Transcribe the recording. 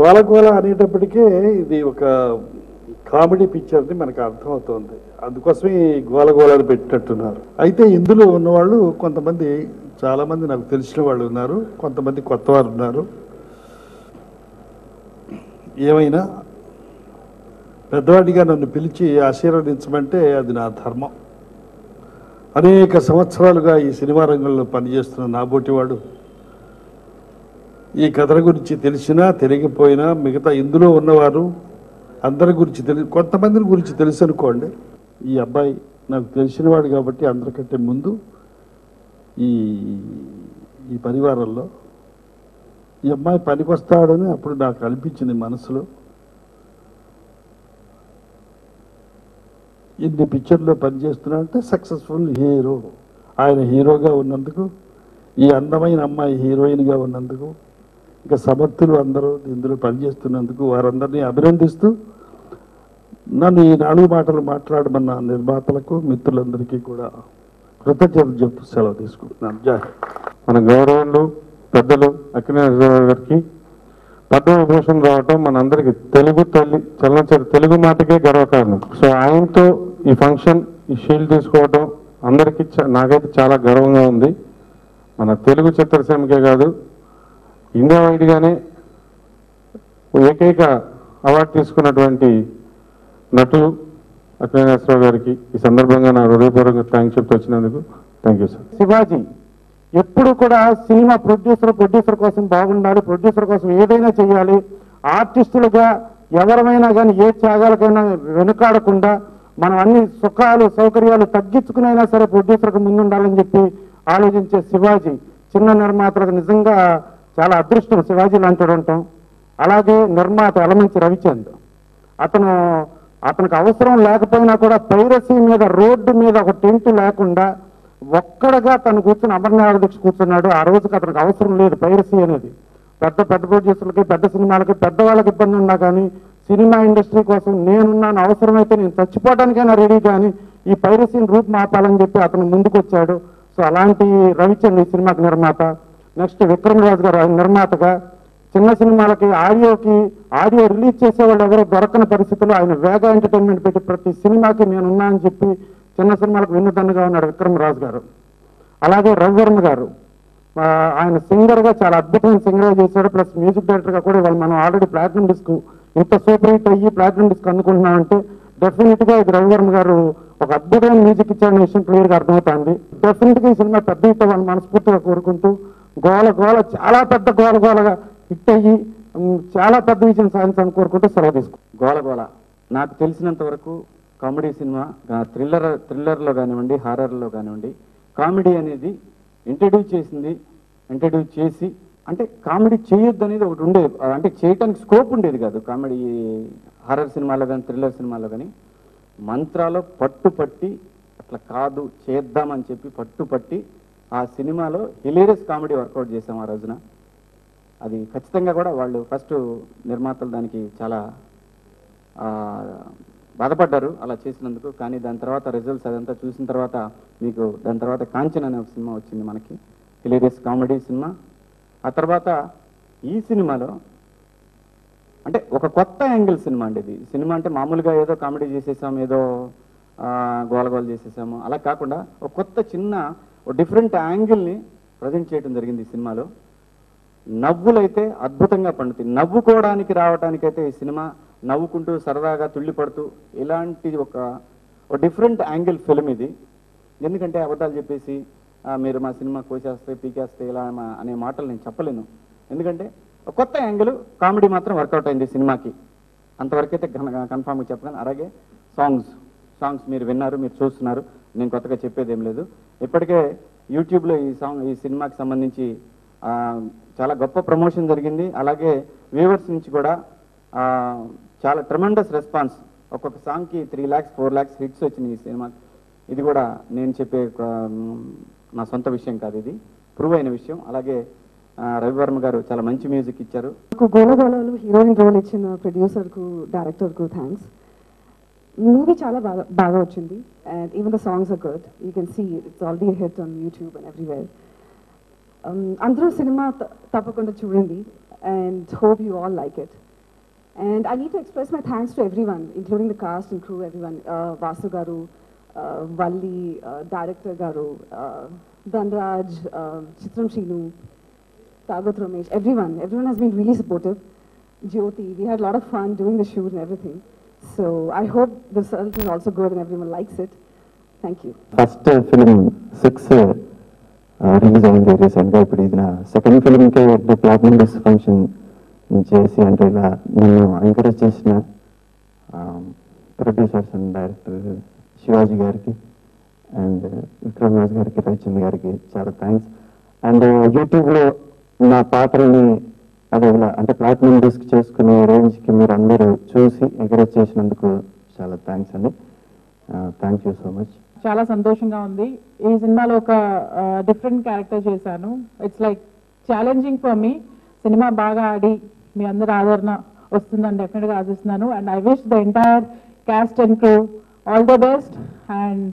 గోల గోల అనేటప్పటికే ఇది ఒక కామెడీ పిక్చర్ని మనకు అర్థమవుతుంది. అందుకోసమే గోల గోళని పెట్టినట్టున్నారు. అయితే ఇందులో ఉన్నవాళ్ళు కొంతమంది, చాలామంది నాకు తెలిసిన వాళ్ళు ఉన్నారు, కొంతమంది కొత్త వారు ఉన్నారు. ఏమైనా పెద్దవాడిగా నన్ను పిలిచి ఆశీర్వదించమంటే అది నా ధర్మం. అనేక సంవత్సరాలుగా ఈ సినిమా రంగంలో పనిచేస్తున్న నాబోటివాడు ఈ కథల గురించి తెలిసినా తెలియకపోయినా మిగతా ఇందులో ఉన్నవారు అందరి గురించి కొంతమంది గురించి తెలుసు అనుకోండి. ఈ అబ్బాయి నాకు తెలిసినవాడు కాబట్టి అందరికంటే ముందు ఈ పరివారంలో ఈ అమ్మాయి పనికొస్తాడని అప్పుడు నాకు అనిపించింది మనసులో. ఇన్ని పిక్చర్లో పనిచేస్తున్నా అంటే సక్సెస్ఫుల్ హీరో. ఆయన హీరోగా ఉన్నందుకు, ఈ అందమైన అమ్మాయి హీరోయిన్గా ఉన్నందుకు, ఇంకా సమర్థులు అందరూ ఇందులో పనిచేస్తున్నందుకు వారందరినీ అభినందిస్తూ నన్ను ఈ 4 మాటలు మాట్లాడమన్న నిర్మాతలకు, మిత్రులందరికీ కూడా కృతజ్ఞతలు చెప్తూ సెలవు తీసుకుంటున్నాను. జై. మన గౌరవంలో పెద్దలు అక్కినేని గారికి పద్మవిభూషణ్ రావటం మనందరికీ తెలుగు తల్లి చలనచిత్ర తెలుగు మాటకే గర్వకారణం. సో ఆయనతో ఈ ఫంక్షన్, ఈ షీల్డ్ తీసుకోవటం అందరికీ నాకైతే చాలా గర్వంగా ఉంది. మన తెలుగు చిత్రసీమకే కాదు, ఇండియా వైడ్గానే ఏకైక అవార్డు తీసుకున్నటువంటి నటులు అక్కినేని గారికి ఈ సందర్భంగా నా హృదయపూర్వక థ్యాంక్స్ చెప్తూ వచ్చినందుకు థ్యాంక్ యూ సార్. శివాజీ ఎప్పుడు కూడా సినిమా ప్రొడ్యూసర్ కోసం బాగుండాలి, ప్రొడ్యూసర్ కోసం ఏదైనా చేయాలి, ఆర్టిస్టులుగా ఎవరమైనా కానీ ఏ త్యాగాలకైనా వెనుకాడకుండా మనం అన్ని సుఖాలు సౌకర్యాలు తగ్గించుకునైనా సరే ప్రొడ్యూసర్కి ముందుండాలని చెప్పి ఆలోచించే శివాజీ చిన్న నిర్మాతలకు నిజంగా చాలా అదృష్టం శివాజీ లాంటి ఉంటాం. అలాగే నిర్మాత యలమంచి రవిచంద్, అతనికి అవసరం లేకపోయినా కూడా పైరసీ మీద, రోడ్డు మీద ఒక టెంట్ లేకుండా ఒక్కడగా తను కూర్చుని అమర్నాథ దీక్ష కూర్చున్నాడు. ఆ రోజుకి అతనికి అవసరం లేదు పైరసీ అనేది. పెద్ద ప్రొడ్యూసర్లకి, పెద్ద సినిమాలకి, పెద్దవాళ్ళకి ఇబ్బంది ఉన్నా కానీ సినిమా ఇండస్ట్రీ కోసం నేనున్నాను, అవసరమైతే నేను చచ్చిపోవడానికైనా రెడీ, కానీ ఈ పైరసీని రూపుమాపాలని చెప్పి అతను ముందుకు వచ్చాడు. సో అలాంటి రవిచంద్ ఈ సినిమాకి నిర్మాత. నెక్స్ట్ విక్రమ్ రాజు గారు నిర్మాతగా చిన్న సినిమాలకి ఆడియో రిలీజ్ చేసేవాళ్ళు ఎవరో దొరకని పరిస్థితుల్లో ఆయన వేగ ఎంటర్టైన్మెంట్ పెట్టి ప్రతి సినిమాకి నేనున్నా అని చెప్పి చిన్న సినిమాలకు వెన్నుదన్నుగా ఉన్నాడు విక్రమ్ రాజు గారు. అలాగే రవివర్మ గారు, ఆయన సింగర్గా చాలా అద్భుతమైన సింగర్గా చేశాడు, ప్లస్ మ్యూజిక్ డైరెక్టర్గా కూడా. ఇవాళ మనం ఆల్రెడీ ప్లాటినం డిస్క్ ఇంత సూపర్ హిట్ అయ్యి ప్లాటినం డిస్క్ అందుకుంటున్నామంటే డెఫినెట్గా ఇది రవివర్మ గారు ఒక అద్భుతమైన మ్యూజిక్ ఇచ్చాడనే విషయం క్లియర్గా అర్థమవుతుంది. డెఫినెట్గా ఈ సినిమా పెద్ద హిట్ అవ్వాలని మనస్ఫూర్తిగా కోరుకుంటూ, గోల చాలా పెద్ద గోలగా హిట్ అయ్యి చాలా పెద్ద విజయం సాధించాలని కోరుకుంటూ సెలవు తీసుకు. గోల నాకు తెలిసినంత వరకు కామెడీ సినిమా, థ్రిల్లర్లో కానివ్వండి, హారర్లో కానివ్వండి, కామెడీ అనేది ఇంట్రడ్యూస్ చేసి అంటే కామెడీ చేయొద్దు అనేది ఒకటి ఉండేది, అంటే చేయటానికి స్కోప్ ఉండేది కాదు. కామెడీ హారర్ సినిమాలో కానీ, థ్రిల్లర్ సినిమాలో కానీ మంత్రాలో పట్టుపట్టి అట్లా కాదు చేద్దామని చెప్పి పట్టుపట్టి ఆ సినిమాలో హిలేరియస్ కామెడీ వర్కౌట్ చేసాం ఆ రోజున. అది ఖచ్చితంగా కూడా వాళ్ళు ఫస్ట్ నిర్మాతలు దానికి చాలా బాధపడ్డారు అలా చేసినందుకు. కానీ దాని తర్వాత రిజల్ట్స్ అదంతా చూసిన తర్వాత మీకు దాని తర్వాత కాంచన్ అనే ఒక సినిమా వచ్చింది మనకి, హిలేరియస్ కామెడీ సినిమా. ఆ తర్వాత ఈ సినిమాలో అంటే ఒక కొత్త యాంగిల్ సినిమా అండి ఇది. సినిమా అంటే మామూలుగా ఏదో కామెడీ చేసేసాము, ఏదో గోల చేసేసాము అలా కాకుండా ఒక కొత్త చిన్న డిఫరెంట్ యాంగిల్ని ప్రజెంట్ చేయడం జరిగింది ఈ సినిమాలో. నవ్వులైతే అద్భుతంగా పండుతాయి. నవ్వుకోవడానికి రావడానికైతే ఈ సినిమా నవ్వుకుంటూ సరదాగా తుళ్ళిపడుతూ ఇలాంటి ఒక డిఫరెంట్ యాంగిల్ ఫిల్మ్ ఇది. ఎందుకంటే అబద్ధాలు చెప్పేసి మీరు మా సినిమా కోసేస్తే పీకేస్తే ఇలా అనే మాటలు నేను చెప్పలేను. ఎందుకంటే ఒక కొత్త యాంగిల్ కామెడీ మాత్రం వర్కౌట్ అయింది సినిమాకి, అంతవరకైతే కన్ఫామ్గా చెప్పగలను. అలాగే సాంగ్స్ మీరు విన్నారు, మీరు చూస్తున్నారు, నేను కొత్తగా చెప్పేది ఏం లేదు. ఇప్పటికే యూట్యూబ్లో ఈ సినిమాకి సంబంధించి చాలా గొప్ప ప్రమోషన్ జరిగింది. అలాగే వ్యూవర్స్ నుంచి కూడా చాలా ట్రెమెండస్ రెస్పాన్స్. ఒక్కొక్క సాంగ్కి 3 lakhs 4 lakhs హిట్స్ వచ్చినాయి ఈ సినిమాకి. ఇది కూడా నేను చెప్పే నా సొంత విషయం కాదు, ఇది ప్రూవ్ అయిన విషయం. అలాగే రవివర్మ గారు చాలా మంచి మ్యూజిక్ ఇచ్చారు. గోలగోలలో హీరోయిన్ రోల్ ఇచ్చిన ప్రొడ్యూసర్కు, డైరెక్టర్కు థ్యాంక్స్. మూవీ చాలా బాగా వచ్చింది. And even the songs are good. You can see it's already hit on YouTube and everywhere. అందరూ సినిమా తప్పకుండా చూడండి. And hope you all like it. And I need to express my thanks to everyone, including the cast and crew, everyone. Vasu Garu, Valli, Director Garu, Dhanraj, Chitram Shinu, Tagat Ramesh, everyone has been really supportive. Jyoti, we had a lot of fun doing the shoot and everything. So I hope the result is also good and everyone likes it. Thank you. First film 6 release అయింది రీసెంట్గా. ఇప్పుడు ఇది నా second ఫిలింకే platinum disc function చేసి అంటే ఇలా నన్ను encourage చేసిన ప్రొడ్యూసర్స్ అండ్ డైరెక్టర్ శివాజీ గారికి అండ్ విక్రమ్ రాజ్ గారికి, రవిచంద్ గారికి చాలా థ్యాంక్స్. అండ్ యూట్యూబ్లో నా పాటల్ని అదే ఇలా అంటే ప్లాటినం డిస్క్ చేసుకునే రేంజ్కి మీరు అందరూ చూసి ఎంకరేజ్ చేసినందుకు చాలా థ్యాంక్స్ అండి. Thank you so much. చాలా సంతోషంగా ఉంది. ఈ సినిమాలో ఒక డిఫరెంట్ క్యారెక్టర్ చేశాను. It's like challenging for me. Cinema బాగా ఆడి మీ అందరి ఆదరణ వస్తుందని డెఫినెట్గా ఆశిస్తున్నాను. And I wish the entire caste and crew all the best. And